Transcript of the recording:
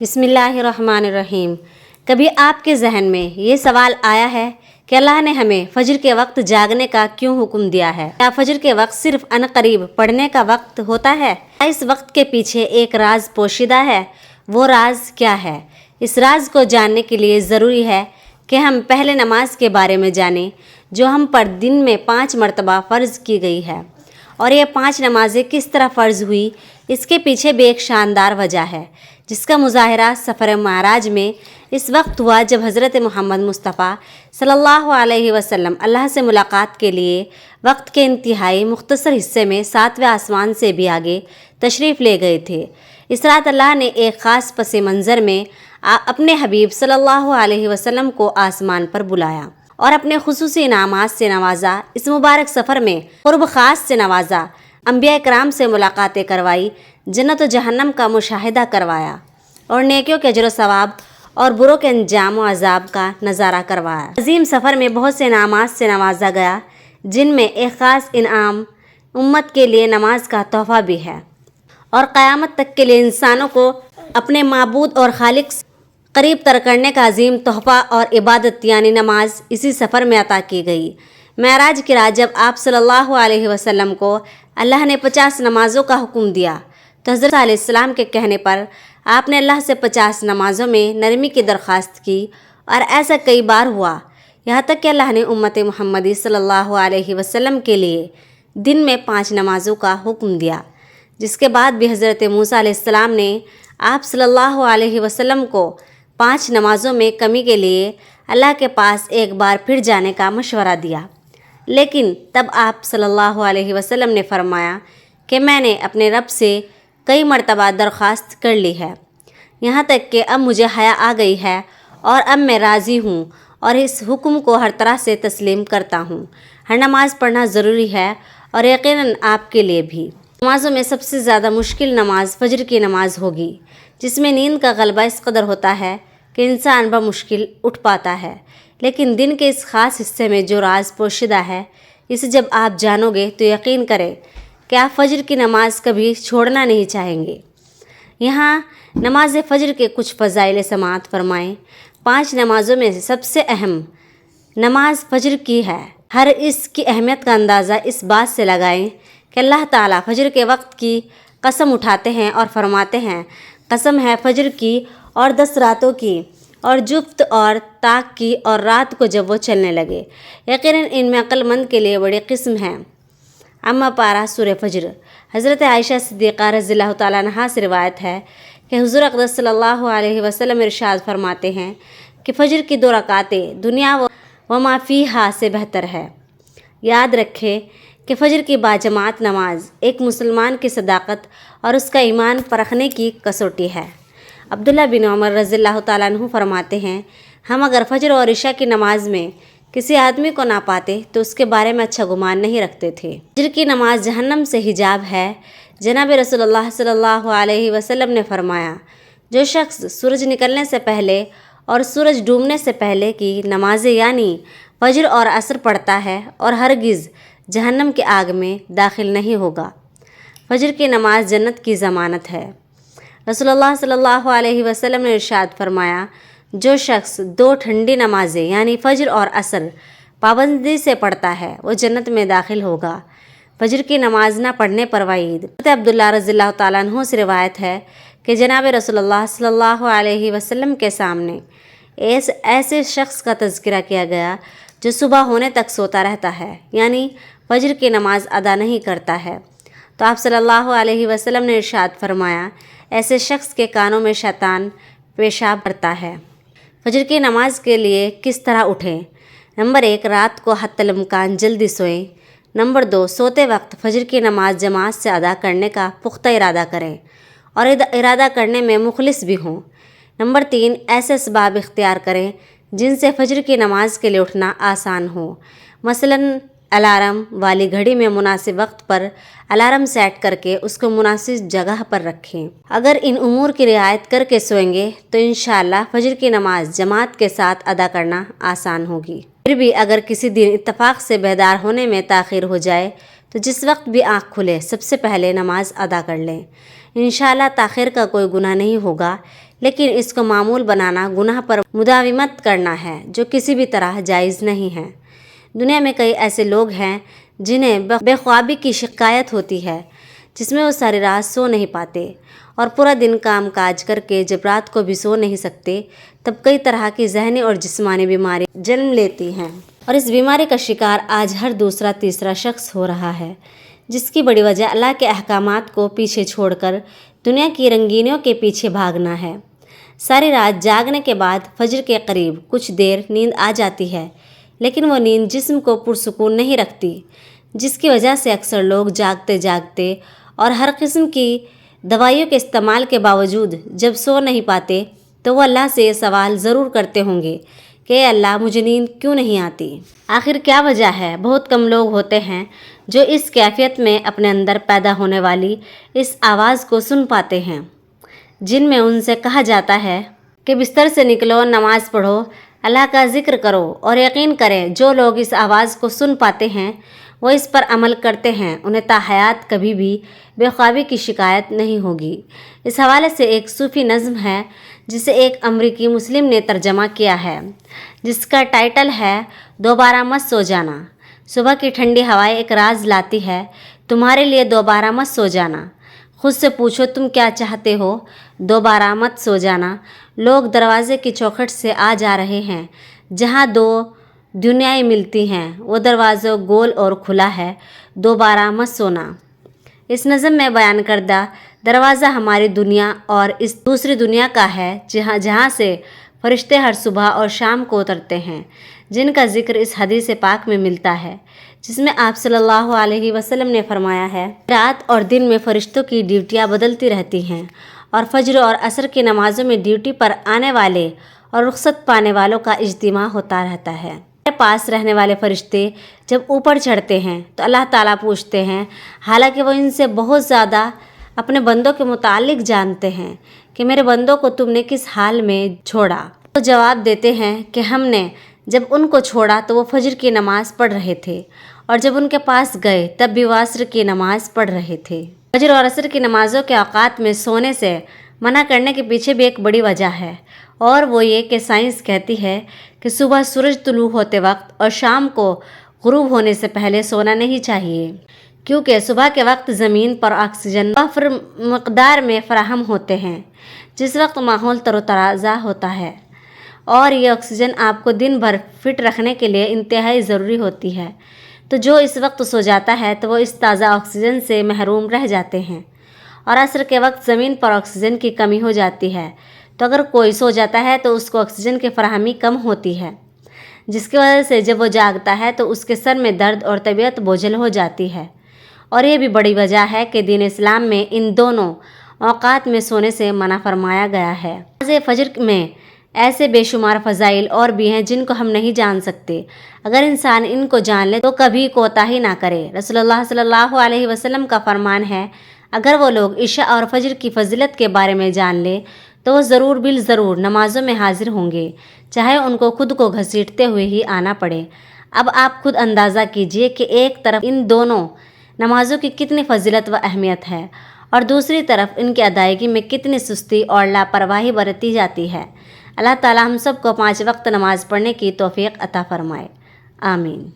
بسم اللہ الرحمن الرحیم۔ کبھی آپ کے ذہن میں یہ سوال آیا ہے کہ اللہ نے ہمیں فجر کے وقت جاگنے کا کیوں حکم دیا ہے؟ کیا فجر کے وقت صرف عنقریب پڑھنے کا وقت ہوتا ہے؟ کیا اس وقت کے پیچھے ایک راز پوشیدہ ہے؟ وہ راز کیا ہے؟ اس راز کو جاننے کے لیے ضروری ہے کہ ہم پہلے نماز کے بارے میں جانیں جو ہم پر دن میں 5 مرتبہ فرض کی گئی ہے، اور یہ 5 نمازیں کس طرح فرض ہوئی، اس کے پیچھے بھی ایک شاندار وجہ ہے جس کا مظاہرہ سفر معراج میں اس وقت ہوا جب حضرت محمد مصطفیٰ صلی اللہ علیہ وسلم اللہ سے ملاقات کے لیے وقت کے انتہائی مختصر حصے میں 7ویں آسمان سے بھی آگے تشریف لے گئے تھے۔ اس رات اللہ نے ایک خاص پس منظر میں اپنے حبیب صلی اللہ علیہ وسلم کو آسمان پر بلایا اور اپنے خصوصی انعامات سے نوازا۔ اس مبارک سفر میں قرب خاص سے نوازا، انبیاء کرام سے ملاقاتیں کروائی، جنت و جہنم کا مشاہدہ کروایا، اور نیکیوں کے اجر و ثواب اور بروں کے انجام و عذاب کا نظارہ کروایا۔ عظیم سفر میں بہت سے انعامات سے نوازا گیا، جن میں ایک خاص انعام امت کے لیے نماز کا تحفہ بھی ہے، اور قیامت تک کے لیے انسانوں کو اپنے معبود اور خالق سے قریب تر کرنے کا عظیم تحفہ اور عبادت یعنی نماز اسی سفر میں عطا کی گئی۔ معراج کی رات جب آپ صلی اللہ علیہ وسلم کو اللہ نے 50 نمازوں کا حکم دیا تو حضرت علیہ السلام کے کہنے پر آپ نے اللہ سے 50 نمازوں میں نرمی کی درخواست کی، اور ایسا کئی بار ہوا، یہاں تک کہ اللہ نے امت محمدی صلی اللہ علیہ وسلم کے لیے دن میں 5 نمازوں کا حکم دیا، جس کے بعد بھی حضرت موسیٰ علیہ السلام نے آپ صلی اللہ علیہ وسلم کو 5 نمازوں میں کمی کے لیے اللہ کے پاس ایک بار پھر جانے کا مشورہ دیا، لیکن تب آپ صلی اللہ علیہ وسلم نے فرمایا کہ میں نے اپنے رب سے کئی مرتبہ درخواست کر لی ہے، یہاں تک کہ اب مجھے حیا آ گئی ہے، اور اب میں راضی ہوں اور اس حکم کو ہر طرح سے تسلیم کرتا ہوں۔ ہر نماز پڑھنا ضروری ہے، اور یقیناً آپ کے لیے بھی۔ نمازوں میں سب سے زیادہ مشکل نماز فجر کی نماز ہوگی، جس میں نیند کا غلبہ اس قدر ہوتا ہے کہ انسان بمشکل اٹھ پاتا ہے، لیکن دن کے اس خاص حصے میں جو راز پوشیدہ ہے، اسے جب آپ جانو گے تو یقین کریں کہ آپ فجر کی نماز کبھی چھوڑنا نہیں چاہیں گے۔ یہاں نماز فجر کے کچھ فضائل سماعت فرمائیں۔ 5 نمازوں میں سے سب سے اہم نماز فجر کی ہے۔ ہر اس کی اہمیت کا اندازہ اس بات سے لگائیں کہ اللہ تعالیٰ فجر کے وقت کی قسم اٹھاتے ہیں اور فرماتے ہیں، قسم ہے فجر کی اور 10 راتوں کی، اور جفت اور طاق کی، اور رات کو جب وہ چلنے لگے۔ یقیناً ان میں عقل مند کے لیے بڑی قسم ہے۔ اما پارہ سورہ فجر۔ حضرت عائشہ صدیقہ رضی اللہ تعالیٰ عنہا سے روایت ہے کہ حضور اقدس صلی اللہ علیہ وسلم ارشاد فرماتے ہیں کہ فجر کی 2 رکعتیں دنیا و ما فیہا سے بہتر ہے۔ یاد رکھیں کہ فجر کی باجماعت نماز ایک مسلمان کی صداقت اور اس کا ایمان پرکھنے کی کسوٹی ہے۔ عبداللہ بن عمر رضی اللہ تعالیٰ عنہ فرماتے ہیں، ہم اگر فجر اور عشاء کی نماز میں کسی آدمی کو نہ پاتے تو اس کے بارے میں اچھا گمان نہیں رکھتے تھے۔ فجر کی نماز جہنم سے حجاب ہے۔ جناب رسول اللہ صلی اللہ علیہ وسلم نے فرمایا، جو شخص سورج نکلنے سے پہلے اور سورج ڈوبنے سے پہلے کی نمازیں یعنی فجر اور عصر پڑھتا ہے اور ہرگز جہنم کی آگ میں داخل نہیں ہوگا۔ فجر کی نماز جنت کی ضمانت ہے۔ رسول اللہ صلی اللہ علیہ وسلم نے ارشاد فرمایا، جو شخص 2 ٹھنڈی نمازیں یعنی فجر اور عصر پابندی سے پڑھتا ہے وہ جنت میں داخل ہوگا۔ فجر کی نماز نہ پڑھنے پر وعید۔ حضرت عبداللہ رضی اللہ تعالیٰ عنہ سے روایت ہے کہ جناب رسول اللہ صلی اللہ علیہ وسلم کے سامنے ایسے شخص کا تذکرہ کیا گیا جو صبح ہونے تک سوتا رہتا ہے، یعنی فجر کی نماز ادا نہیں کرتا ہے، تو آپ صلی اللہ علیہ وسلم نے ارشاد فرمایا، ایسے شخص کے کانوں میں شیطان پیشاب کرتا ہے۔ فجر کی نماز کے لیے کس طرح اٹھیں؟ نمبر 1، رات کو حتی الامکان جلدی سوئیں۔ نمبر 2، سوتے وقت فجر کی نماز جماعت سے ادا کرنے کا پختہ ارادہ کریں اور ارادہ کرنے میں مخلص بھی ہوں۔ نمبر 3، ایسے اسباب اختیار کریں جن سے فجر کی نماز کے لیے اٹھنا آسان ہو، مثلاً الارم والی گھڑی میں مناسب وقت پر الارم سیٹ کر کے اس کو مناسب جگہ پر رکھیں۔ اگر ان امور کی رعایت کر کے سوئیں گے تو انشاءاللہ فجر کی نماز جماعت کے ساتھ ادا کرنا آسان ہوگی۔ پھر بھی اگر کسی دن اتفاق سے بیدار ہونے میں تاخیر ہو جائے تو جس وقت بھی آنکھ کھلے سب سے پہلے نماز ادا کر لیں۔ انشاءاللہ تاخیر کا کوئی گناہ نہیں ہوگا، لیکن اس کو معمول بنانا گناہ پر مداومت کرنا ہے جو کسی بھی طرح جائز نہیں ہے۔ دنیا میں کئی ایسے لوگ ہیں جنہیں بے خوابی کی شکایت ہوتی ہے، جس میں وہ ساری رات سو نہیں پاتے اور پورا دن کام کاج کر کے جب رات کو بھی سو نہیں سکتے تب کئی طرح کی ذہنی اور جسمانی بیماری جنم لیتی ہیں، اور اس بیماری کا شکار آج ہر دوسرا تیسرا شخص ہو رہا ہے، جس کی بڑی وجہ اللہ کے احکامات کو پیچھے چھوڑ کر دنیا کی رنگینیوں کے پیچھے بھاگنا ہے۔ ساری رات جاگنے کے بعد فجر کے قریب کچھ دیر نیند آ جاتی ہے، لیکن وہ نیند جسم کو پرسکون نہیں رکھتی، جس کی وجہ سے اکثر لوگ جاگتے جاگتے اور ہر قسم کی دوائیوں کے استعمال کے باوجود جب سو نہیں پاتے تو وہ اللہ سے یہ سوال ضرور کرتے ہوں گے کہ اے اللہ مجھے نیند کیوں نہیں آتی؟ آخر کیا وجہ ہے؟ بہت کم لوگ ہوتے ہیں جو اس کیفیت میں اپنے اندر پیدا ہونے والی اس آواز کو سن پاتے ہیں، جن میں ان سے کہا جاتا ہے کہ بستر سے نکلو، نماز پڑھو، اللہ کا ذکر کرو، اور یقین کریں جو لوگ اس آواز کو سن پاتے ہیں وہ اس پر عمل کرتے ہیں، انہیں تا حیات کبھی بھی بے خوابی کی شکایت نہیں ہوگی۔ اس حوالے سے ایک صوفی نظم ہے جسے ایک امریکی مسلم نے ترجمہ کیا ہے، جس کا ٹائٹل ہے دوبارہ مت سو جانا۔ صبح کی ٹھنڈی ہوائیں ایک راز لاتی ہے تمہارے لیے، دوبارہ مت سو جانا۔ خود سے پوچھو تم کیا چاہتے ہو، دوبارہ مت سو جانا۔ لوگ دروازے کی چوکھٹ سے آ جا رہے ہیں، جہاں دو دنیائیں ملتی ہیں، وہ دروازہ گول اور کھلا ہے، دوبارہ مت سونا۔ اس نظم میں بیان کردہ دروازہ ہماری دنیا اور اس دوسری دنیا کا ہے، جہاں سے فرشتے ہر صبح اور شام کو اترتے ہیں، جن کا ذکر اس حدیث پاک میں ملتا ہے، جس میں آپ صلی اللہ علیہ وسلم نے فرمایا ہے، رات اور دن میں فرشتوں کی ڈیوٹیاں بدلتی رہتی ہیں، اور فجر اور عصر کی نمازوں میں ڈیوٹی پر آنے والے اور رخصت پانے والوں کا اجتماع ہوتا رہتا ہے۔ ہمارے پاس رہنے والے فرشتے جب اوپر چڑھتے ہیں تو اللہ تعالیٰ پوچھتے ہیں، حالانکہ وہ ان سے بہت زیادہ اپنے بندوں کے متعلق جانتے ہیں، کہ میرے بندوں کو تم نے کس حال میں چھوڑا؟ وہ جواب دیتے ہیں کہ ہم نے جب ان کو چھوڑا تو وہ فجر کی نماز پڑھ رہے تھے، اور جب ان کے پاس گئے تب بھی وہ عصر کی نماز پڑھ رہے تھے۔ فجر اور عصر کی نمازوں کے اوقات میں سونے سے منع کرنے کے پیچھے بھی ایک بڑی وجہ ہے، اور وہ یہ کہ سائنس کہتی ہے کہ صبح سورج طلوع ہوتے وقت اور شام کو غروب ہونے سے پہلے سونا نہیں چاہیے، کیونکہ صبح کے وقت زمین پر آکسیجن وافر مقدار میں فراہم ہوتے ہیں، جس وقت ماحول تر و تازہ ہوتا ہے، اور یہ آکسیجن آپ کو دن بھر فٹ رکھنے کے لیے انتہائی ضروری ہوتی ہے۔ تو جو اس وقت سو جاتا ہے تو وہ اس تازہ آکسیجن سے محروم رہ جاتے ہیں، اور عصر کے وقت زمین پر آکسیجن کی کمی ہو جاتی ہے، تو اگر کوئی سو جاتا ہے تو اس کو آکسیجن کی فراہمی کم ہوتی ہے، جس کی وجہ سے جب وہ جاگتا ہے تو اس کے سر میں درد اور طبیعت بوجھل ہو جاتی ہے۔ اور یہ بھی بڑی وجہ ہے کہ دین اسلام میں ان دونوں اوقات میں سونے سے منع فرمایا گیا ہے۔ نماز فجر میں ایسے بے شمار فضائل اور بھی ہیں جن کو ہم نہیں جان سکتے، اگر انسان ان کو جان لے تو کبھی کوتاہی نہ کرے۔ رسول اللہ صلی اللہ علیہ وسلم کا فرمان ہے، اگر وہ لوگ عشاء اور فجر کی فضیلت کے بارے میں جان لے تو وہ ضرور بالضرور نمازوں میں حاضر ہوں گے، چاہے ان کو خود کو گھسیٹتے ہوئے ہی آنا پڑے۔ اب آپ خود اندازہ کیجئے کہ ایک طرف ان دونوں نمازوں کی کتنی فضیلت و اہمیت ہے، اور دوسری طرف ان کی ادائیگی میں کتنی سستی اور لاپرواہی برتی جاتی ہے۔ اللہ تعالی ہم سب کو 5 وقت نماز پڑھنے کی توفیق عطا فرمائے، آمین۔